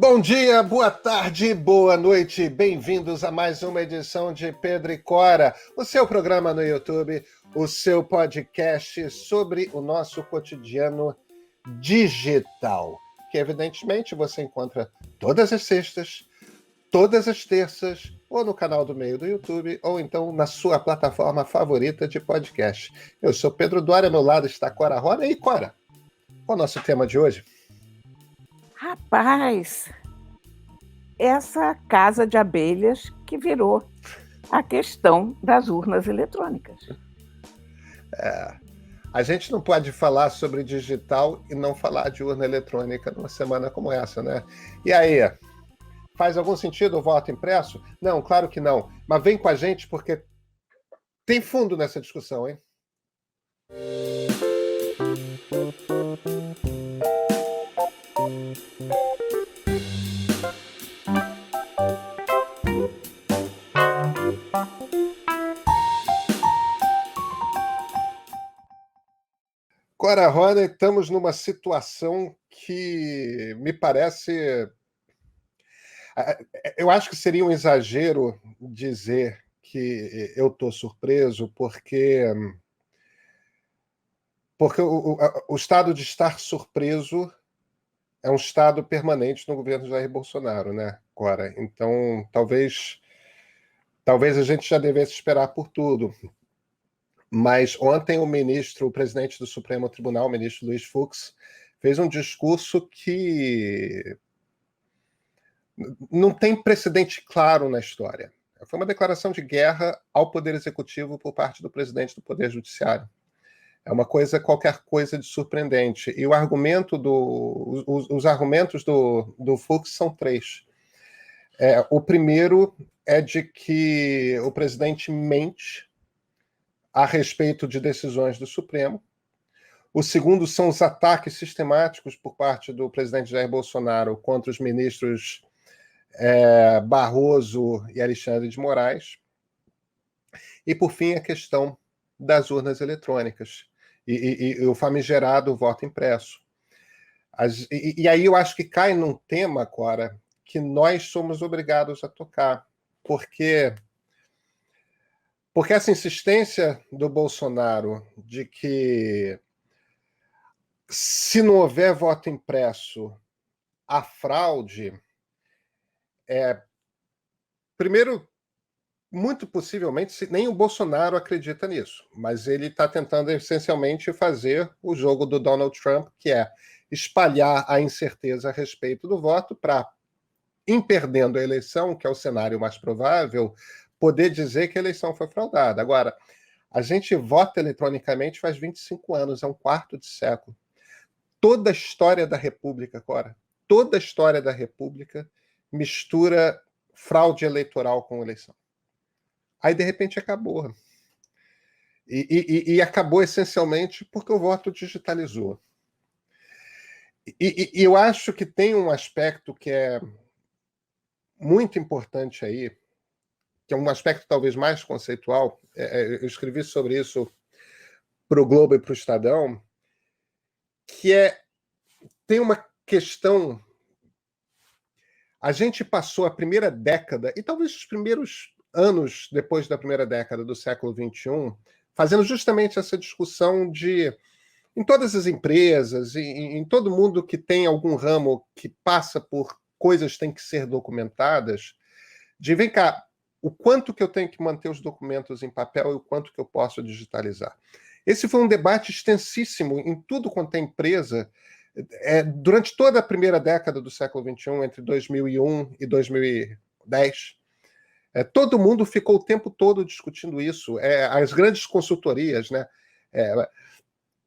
Bom dia, boa tarde, boa noite, bem-vindos a mais uma edição de Pedro e Cora, o seu programa no YouTube, o seu podcast sobre o nosso cotidiano digital, que evidentemente você encontra todas as sextas, todas as terças, ou no canal do meio do YouTube, ou então na sua plataforma favorita de podcast. Eu sou Pedro Duarte, ao meu lado está Cora Rona. E Cora, qual é o nosso tema de hoje? Rapaz, essa casa de abelhas que virou a questão das urnas eletrônicas. A gente não pode falar sobre digital e não falar de urna eletrônica numa semana como essa, né? E aí, faz algum sentido o voto impresso? Não, claro que não. Mas vem com a gente porque tem fundo nessa discussão, hein? Cora Rona, estamos numa situação que me parece. Eu acho que seria um exagero dizer que eu estou surpreso, porque o estado de estar surpreso é um estado permanente no governo Jair Bolsonaro, né, Cora? Então, talvez a gente já devesse esperar por tudo. Mas ontem o presidente do Supremo Tribunal, o ministro Luiz Fux, fez um discurso que não tem precedente claro na história. Foi uma declaração de guerra ao Poder Executivo por parte do presidente do Poder Judiciário. É uma coisa, qualquer coisa de surpreendente. E os argumentos do Fux são três. O primeiro é de que o presidente mente a respeito de decisões do Supremo. O segundo são os ataques sistemáticos por parte do presidente Jair Bolsonaro contra os ministros Barroso e Alexandre de Moraes. E, por fim, a questão das urnas eletrônicas e o famigerado voto impresso. E aí eu acho que cai num tema, Cora, que nós somos obrigados a tocar, porque essa insistência do Bolsonaro de que se não houver voto impresso, há fraude, primeiro, muito possivelmente, nem o Bolsonaro acredita nisso, mas ele está tentando essencialmente fazer o jogo do Donald Trump, que é espalhar a incerteza a respeito do voto para, em perdendo a eleição, que é o cenário mais provável, poder dizer que a eleição foi fraudada. Agora, a gente vota eletronicamente faz 25 anos, é um quarto de século. Toda a história da República, Cora, toda a história da República mistura fraude eleitoral com eleição. Aí, de repente, acabou. E acabou essencialmente porque o voto digitalizou. E eu acho que tem um aspecto que é muito importante aí, que é um aspecto talvez mais conceitual. Eu escrevi sobre isso para o Globo e para o Estadão, que tem uma questão. A gente passou a primeira década, e talvez os primeiros anos depois da primeira década do século XXI, fazendo justamente essa discussão de, em todas as empresas, em todo mundo que tem algum ramo que passa por coisas que têm que ser documentadas, de vem cá, o quanto que eu tenho que manter os documentos em papel e o quanto que eu posso digitalizar. Esse foi um debate extensíssimo em tudo quanto é empresa, durante toda a primeira década do século XXI, entre 2001 e 2010. Todo mundo ficou o tempo todo discutindo isso. As grandes consultorias, né?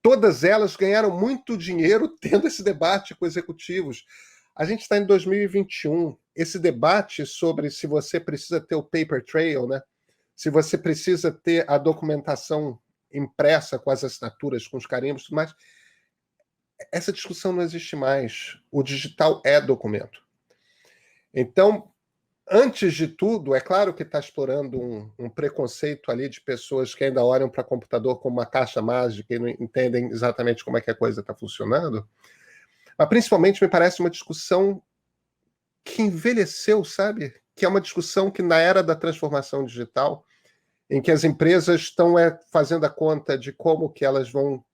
Todas elas ganharam muito dinheiro tendo esse debate com executivos. A gente está em 2021. Esse debate sobre se você precisa ter o paper trail, né? Se você precisa ter a documentação impressa com as assinaturas, com os carimbos, tudo mais, essa discussão não existe mais. O digital é documento. Então, antes de tudo, é claro que está explorando um preconceito ali de pessoas que ainda olham para computador como uma caixa mágica e não entendem exatamente como é que a coisa está funcionando, mas principalmente me parece uma discussão que envelheceu, sabe? Que é uma discussão que, na era da transformação digital, em que as empresas estão fazendo a conta de como que elas vão...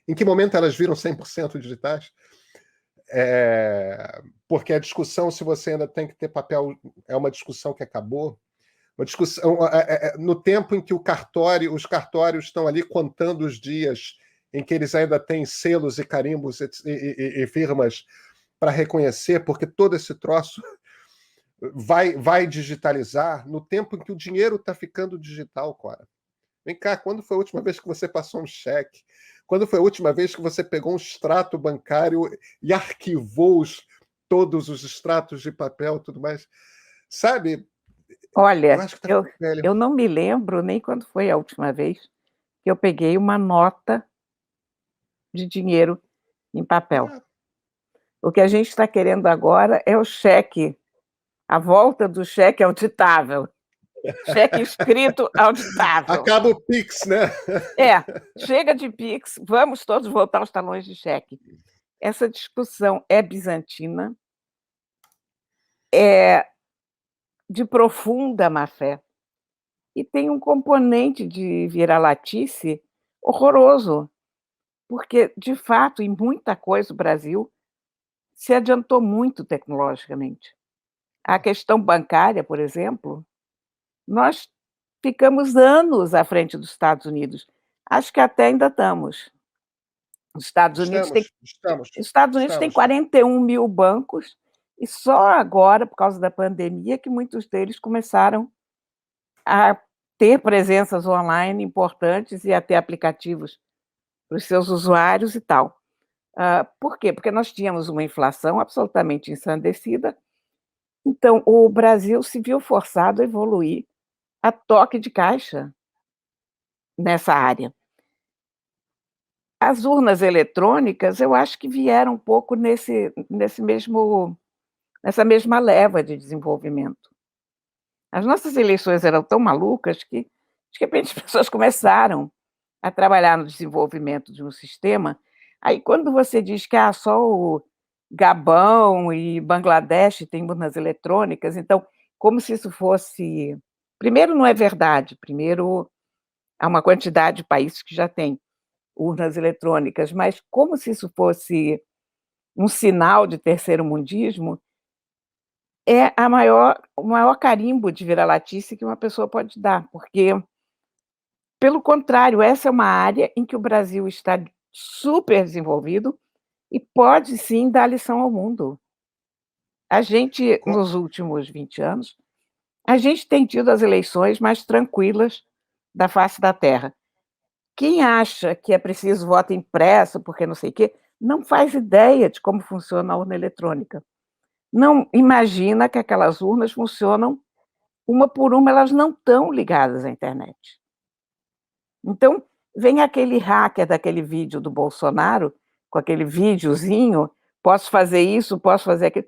Em que momento elas viram 100% digitais? Porque a discussão se você ainda tem que ter papel é uma discussão que acabou. Uma discussão no tempo em que os cartórios estão ali contando os dias em que eles ainda têm selos e carimbos e firmas para reconhecer, porque todo esse troço vai digitalizar no tempo em que o dinheiro está ficando digital, Cora. Vem cá, quando foi a última vez que você passou um cheque? Quando foi a última vez que você pegou um extrato bancário e arquivou todos os extratos de papel e tudo mais? Sabe? Eu Olha, acho que tá ficando velho. eu não me lembro nem quando foi a última vez que eu peguei uma nota de dinheiro em papel. O que a gente está querendo agora é o cheque, a volta do cheque auditável. Cheque escrito auditável. Acaba o Pix, né? Chega de Pix, vamos todos voltar aos talões de cheque. Essa discussão é bizantina, é de profunda má-fé e tem um componente de vira-latice horroroso, porque, de fato, em muita coisa o Brasil se adiantou muito tecnologicamente. A questão bancária, por exemplo, nós ficamos anos à frente dos Estados Unidos. Acho que até ainda estamos. Os Estados Unidos têm 41 mil bancos e só agora, por causa da pandemia, que muitos deles começaram a ter presenças online importantes e a ter aplicativos para os seus usuários e tal. Por quê? Porque nós tínhamos uma inflação absolutamente ensandecida, então o Brasil se viu forçado a evoluir a toque de caixa nessa área. As urnas eletrônicas, eu acho que vieram um pouco nessa mesma leva de desenvolvimento. As nossas eleições eram tão malucas que, de repente, as pessoas começaram a trabalhar no desenvolvimento de um sistema. Aí, quando você diz que só o Gabão e Bangladesh têm urnas eletrônicas, então, como se isso fosse... Primeiro, não é verdade. Primeiro, há uma quantidade de países que já têm urnas eletrônicas, mas como se isso fosse um sinal de terceiro-mundismo, é o maior carimbo de vira-latice que uma pessoa pode dar, porque, pelo contrário, essa é uma área em que o Brasil está super desenvolvido e pode sim dar lição ao mundo. A gente, nos últimos 20 anos, a gente tem tido as eleições mais tranquilas da face da Terra. Quem acha que é preciso voto impresso, porque não sei o quê, não faz ideia de como funciona a urna eletrônica. Não imagina que aquelas urnas funcionam uma por uma, elas não estão ligadas à internet. Então, vem aquele hacker daquele vídeo do Bolsonaro, com aquele videozinho, posso fazer isso, posso fazer aquilo.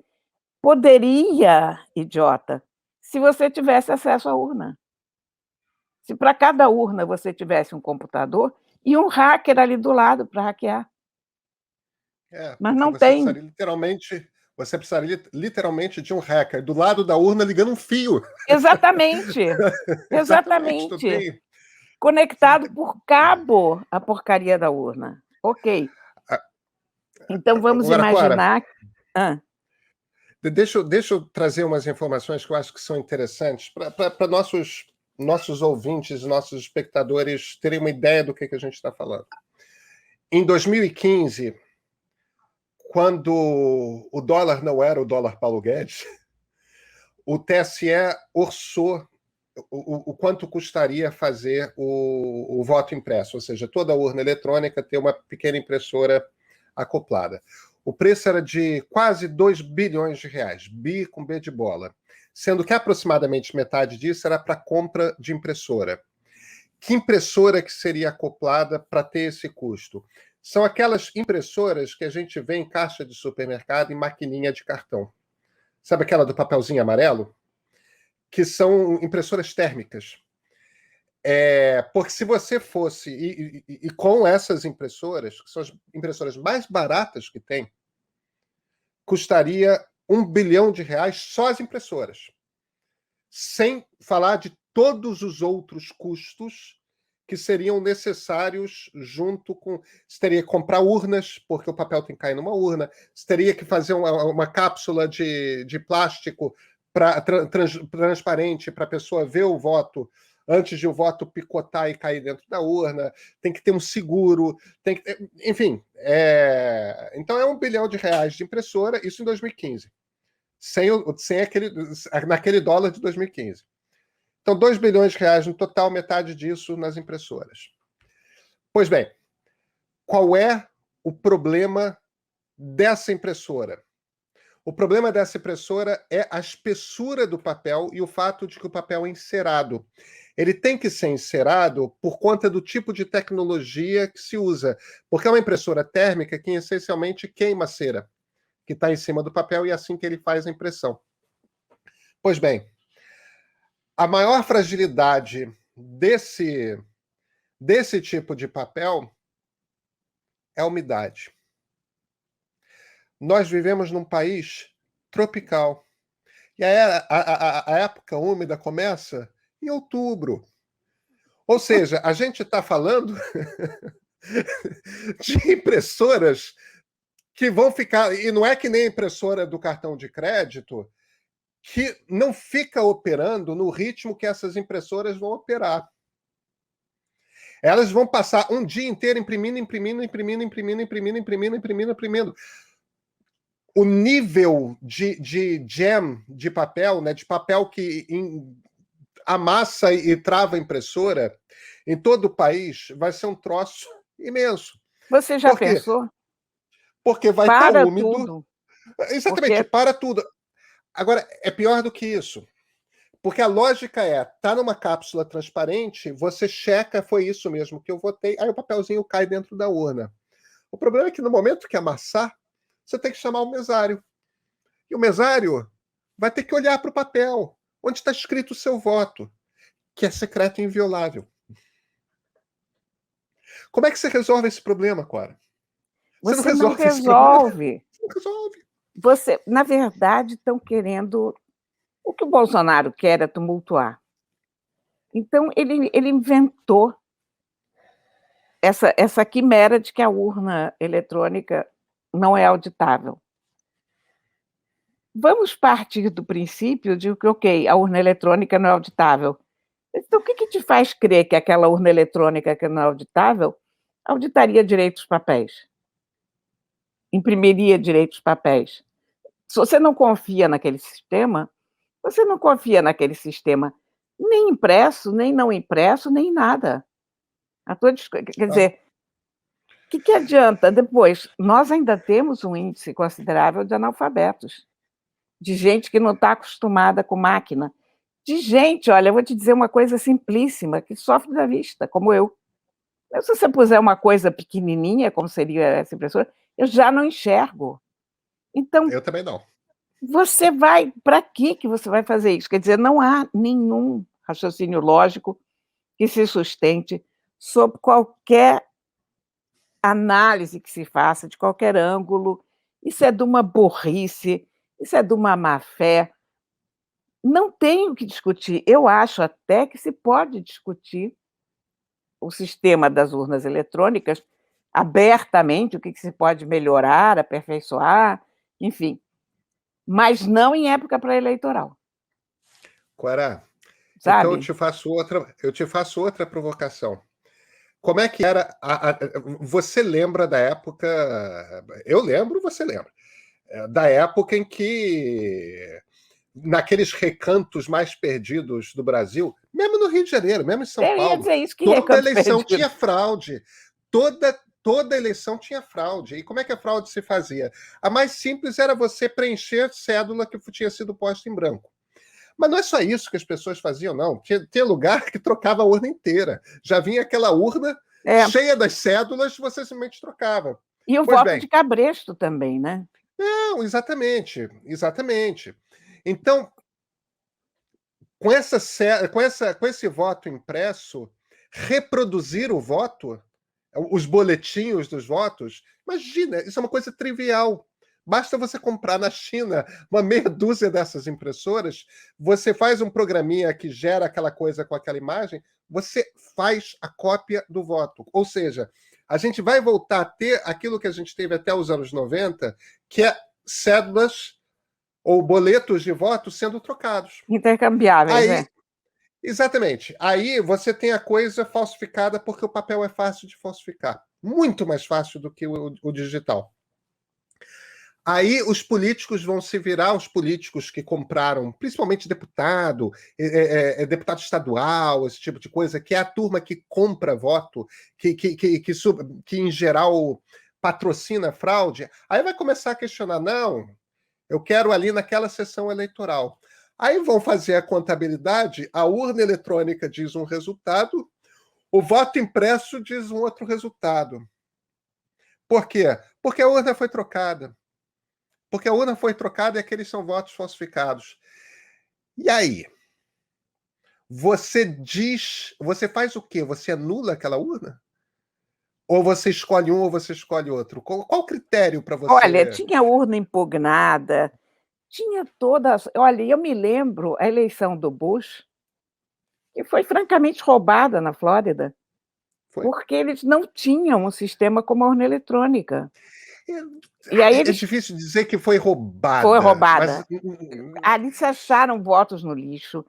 Poderia, idiota, se você tivesse acesso à urna. Se para cada urna você tivesse um computador e um hacker ali do lado para hackear. Mas não tem. Você precisaria literalmente de um hacker do lado da urna ligando um fio. Exatamente. Exatamente. Conectado por cabo à porcaria da urna. Ok. Então vamos imaginar... Deixa eu trazer umas informações que eu acho que são interessantes para nossos ouvintes, nossos espectadores terem uma ideia do que a gente está falando. Em 2015, quando o dólar não era o dólar Paulo Guedes, o TSE orçou o quanto custaria fazer o voto impresso, ou seja, toda a urna eletrônica ter uma pequena impressora acoplada. O preço era de quase 2 bilhões de reais, bi com B de bola, sendo que aproximadamente metade disso era para compra de impressora. Que impressora que seria acoplada para ter esse custo? São aquelas impressoras que a gente vê em caixa de supermercado e maquininha de cartão. Sabe aquela do papelzinho amarelo? Que são impressoras térmicas. Porque se você fosse... E com essas impressoras, que são as impressoras mais baratas que tem, custaria R$ 1 bilhão só as impressoras, sem falar de todos os outros custos que seriam necessários junto com... Você teria que comprar urnas, porque o papel tem que cair numa urna, você teria que fazer uma cápsula de plástico transparente para a pessoa ver o voto antes de o voto picotar e cair dentro da urna, tem que ter um seguro, tem que, enfim. Então é R$ 1 bilhão de impressora, isso em 2015, naquele dólar de 2015. Então, R$ 2 bilhões no total, metade disso nas impressoras. Pois bem, qual é o problema dessa impressora? O problema dessa impressora é a espessura do papel e o fato de que o papel é encerado. Ele tem que ser encerado por conta do tipo de tecnologia que se usa, porque é uma impressora térmica que essencialmente queima a cera que está em cima do papel e é assim que ele faz a impressão. Pois bem, a maior fragilidade desse tipo de papel é a umidade. Nós vivemos num país tropical. E a época úmida começa em outubro. Ou seja, a gente está falando de impressoras que vão ficar... E não é que nem a impressora do cartão de crédito, que não fica operando no ritmo que essas impressoras vão operar. Elas vão passar um dia inteiro imprimindo. O nível de jam de papel, né, de papel que amassa e trava a impressora, em todo o país, vai ser um troço imenso. Você já pensou? Porque vai estar úmido. Tudo. Exatamente, para tudo. Agora, é pior do que isso. Porque a lógica tá numa cápsula transparente, você checa, foi isso mesmo que eu votei, aí o papelzinho cai dentro da urna. O problema é que no momento que amassar, você tem que chamar o mesário. E o mesário vai ter que olhar para o papel, onde está escrito o seu voto, que é secreto e inviolável. Como é que você resolve esse problema, Cora? Você não resolve. Esse problema. Você não resolve. Na verdade, estão querendo... O que o Bolsonaro quer é tumultuar. Então, ele inventou essa quimera de que a urna eletrônica não é auditável. Vamos partir do princípio de que, ok, a urna eletrônica não é auditável. Então, o que te faz crer que aquela urna eletrônica que não é auditável auditaria direito os papéis? Imprimiria direito os papéis? Se você não confia naquele sistema, você não confia naquele sistema nem impresso, nem não impresso, nem nada. Quer dizer, o que adianta? Depois, nós ainda temos um índice considerável de analfabetos, de gente que não está acostumada com máquina, de gente, olha, eu vou te dizer uma coisa simplíssima, que sofre da vista, como eu. Mas se você puser uma coisa pequenininha, como seria essa impressora, eu já não enxergo. Então, eu também não. Você vai... Para que você vai fazer isso? Quer dizer, não há nenhum raciocínio lógico que se sustente sob qualquer análise que se faça, de qualquer ângulo. Isso é de uma burrice, isso é de uma má-fé. Não tem o que discutir. Eu acho até que se pode discutir o sistema das urnas eletrônicas abertamente, o que se pode melhorar, aperfeiçoar, enfim. Mas não em época pré-eleitoral. Cora, então eu te faço outra provocação. Como é que era... Você lembra da época... Eu lembro, você lembra. Da época em que, naqueles recantos mais perdidos do Brasil, mesmo no Rio de Janeiro, mesmo em São Paulo, ia dizer isso, que toda eleição perdido. tinha fraude. Toda eleição tinha fraude. E como é que a fraude se fazia? A mais simples era você preencher cédula que tinha sido posta em branco. Mas não é só isso que as pessoas faziam, não. Tinha lugar que trocava a urna inteira. Já vinha aquela urna cheia das cédulas, você simplesmente trocava. E o voto de cabresto também, né? Não, exatamente. Então, com esse voto impresso, reproduzir o voto, os boletins dos votos, imagina, isso é uma coisa trivial. Basta você comprar na China uma meia dúzia dessas impressoras, você faz um programinha que gera aquela coisa com aquela imagem, você faz a cópia do voto. Ou seja, a gente vai voltar a ter aquilo que a gente teve até os anos 90, que é cédulas ou boletos de voto sendo trocados. Intercambiáveis, Aí, exatamente. Aí você tem a coisa falsificada porque o papel é fácil de falsificar. Muito mais fácil do que o digital. Aí os políticos vão se virar, os políticos que compraram, principalmente deputado, deputado estadual, esse tipo de coisa, que é a turma que compra voto, que em geral patrocina fraude, aí vai começar a questionar, não, eu quero ali naquela sessão eleitoral. Aí vão fazer a contabilidade, a urna eletrônica diz um resultado, o voto impresso diz um outro resultado. Por quê? Porque a urna foi trocada. Porque a urna foi trocada e aqueles são votos falsificados. E aí? Você faz o quê? Você anula aquela urna? Ou você escolhe um ou você escolhe outro? Qual o critério para olha, você? tinha urna impugnada, tinha todas. Olha, eu me lembro a eleição do Bush, que foi francamente roubada na Flórida, Foi? porque eles não tinham um sistema como a urna eletrônica. E aí É eles difícil dizer que foi foi roubada, mas roubada. Ali se acharam votos no lixo.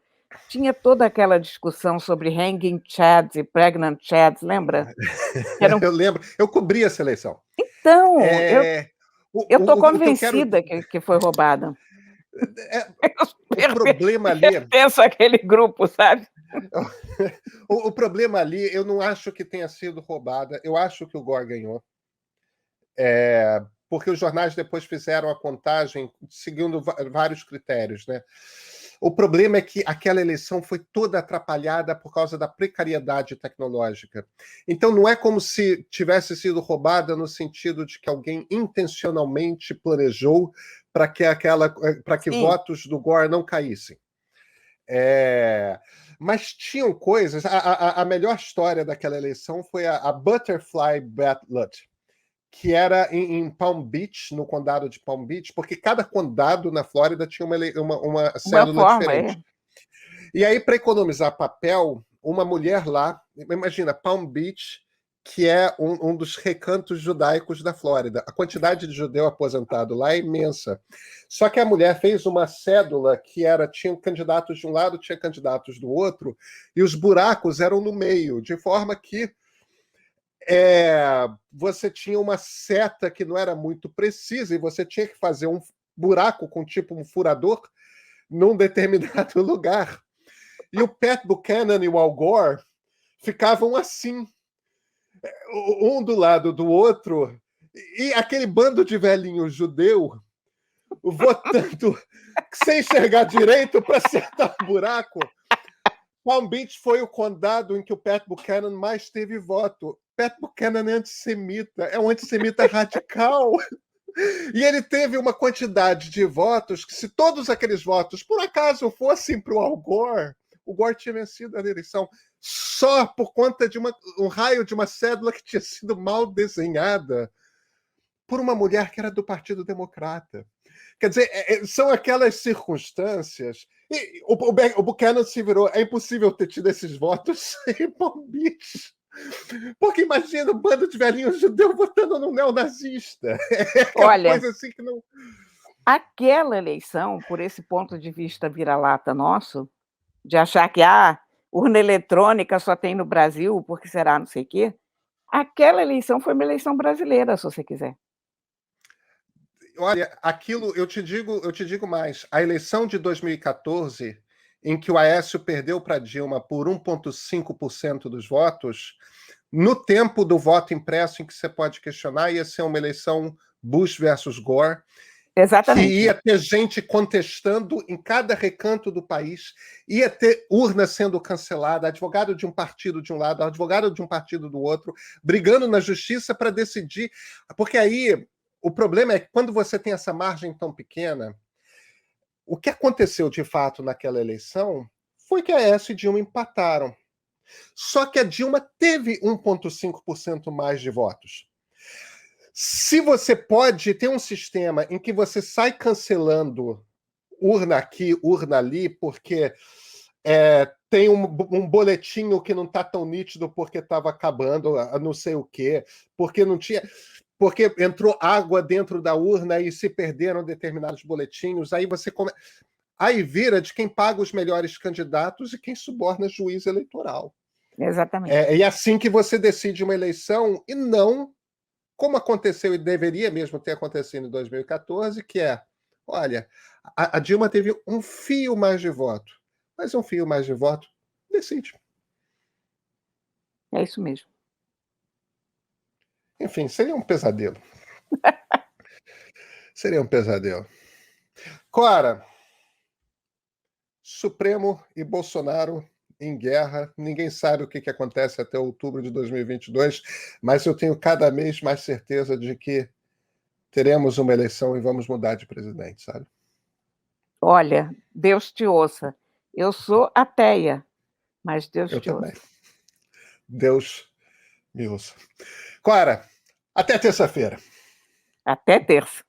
Tinha toda aquela discussão sobre hanging chads e pregnant chads, lembra? Eram eu lembro, eu cobri essa eleição. então, É, eu estou o que eu quero. convencida que foi roubada. O Eu problema ali. pertenço àquele grupo, sabe? O problema ali, eu não acho que tenha sido roubada, eu acho que o Gore ganhou. Porque os jornais depois fizeram a contagem seguindo vários critérios, né? O problema é que aquela eleição foi toda atrapalhada por causa da precariedade tecnológica. Então não é como se tivesse sido roubada no sentido de que alguém intencionalmente planejou para que Sim. votos do Gore não caíssem. Mas tinham coisas. A melhor história daquela eleição foi a Butterfly Ballot, que era em Palm Beach, no condado de Palm Beach, porque cada condado na Flórida tinha uma Uma cédula forma, diferente. E aí, para economizar papel, uma mulher lá, imagina, Palm Beach, que é um dos recantos judaicos da Flórida. A quantidade de judeu aposentado lá é imensa. Só que a mulher fez uma cédula que tinha candidatos de um lado, tinha candidatos do outro, e os buracos eram no meio, de forma que você tinha uma seta que não era muito precisa e você tinha que fazer um buraco com tipo um furador num determinado lugar. E o Pat Buchanan e o Al Gore ficavam assim, um do lado do outro, e aquele bando de velhinhos judeu votando sem enxergar direito para acertar o buraco. Palm Beach foi o condado em que o Pat Buchanan mais teve voto. Pat Buchanan é antissemita, é um antissemita radical. E ele teve uma quantidade de votos que, se todos aqueles votos, por acaso, fossem para o Al Gore, o Gore tinha vencido a eleição só por conta de um raio de uma cédula que tinha sido mal desenhada por uma mulher que era do Partido Democrata. Quer dizer, são aquelas circunstâncias. E o Buchanan se virou. É impossível ter tido esses votos em Palm Beach. Porque imagina um bando de velhinhos judeus votando num neonazista. É aquela olha, coisa assim que não. aquela eleição, por esse ponto de vista vira-lata nosso, de achar que urna eletrônica só tem no Brasil, porque será não sei o quê, aquela eleição foi uma eleição brasileira, se você quiser. Olha, aquilo, eu te digo mais. A eleição de 2014, em que o Aécio perdeu para Dilma por 1,5% dos votos, no tempo do voto impresso, em que você pode questionar, ia ser uma eleição Bush versus Gore, que Exatamente. ia ter gente contestando em cada recanto do país, ia ter urna sendo cancelada, advogado de um partido de um lado, advogado de um partido do outro, brigando na justiça para decidir. Porque aí o problema é que quando você tem essa margem tão pequena, o que aconteceu de fato naquela eleição foi que a Aécio e Dilma empataram. Só que a Dilma teve 1,5% mais de votos. Se você pode ter um sistema em que você sai cancelando urna aqui, urna ali, porque tem um boletinho que não está tão nítido porque estava acabando a não sei o quê, porque não tinha, porque entrou água dentro da urna e se perderam determinados boletinhos, aí vira de quem paga os melhores candidatos e quem suborna juiz eleitoral. Exatamente. E é assim que você decide uma eleição, e não como aconteceu e deveria mesmo ter acontecido em 2014, que olha, a Dilma teve um fio mais de voto, mas um fio mais de voto decide. É isso mesmo. Enfim, seria um pesadelo. Seria um pesadelo. Cora, Supremo e Bolsonaro em guerra, ninguém sabe o que acontece até outubro de 2022, mas eu tenho cada vez mais certeza de que teremos uma eleição e vamos mudar de presidente, sabe? Olha, Deus te ouça. Eu sou ateia, mas Deus Eu te também. ouça. Deus me ouça. Cora, até terça-feira. Até terça.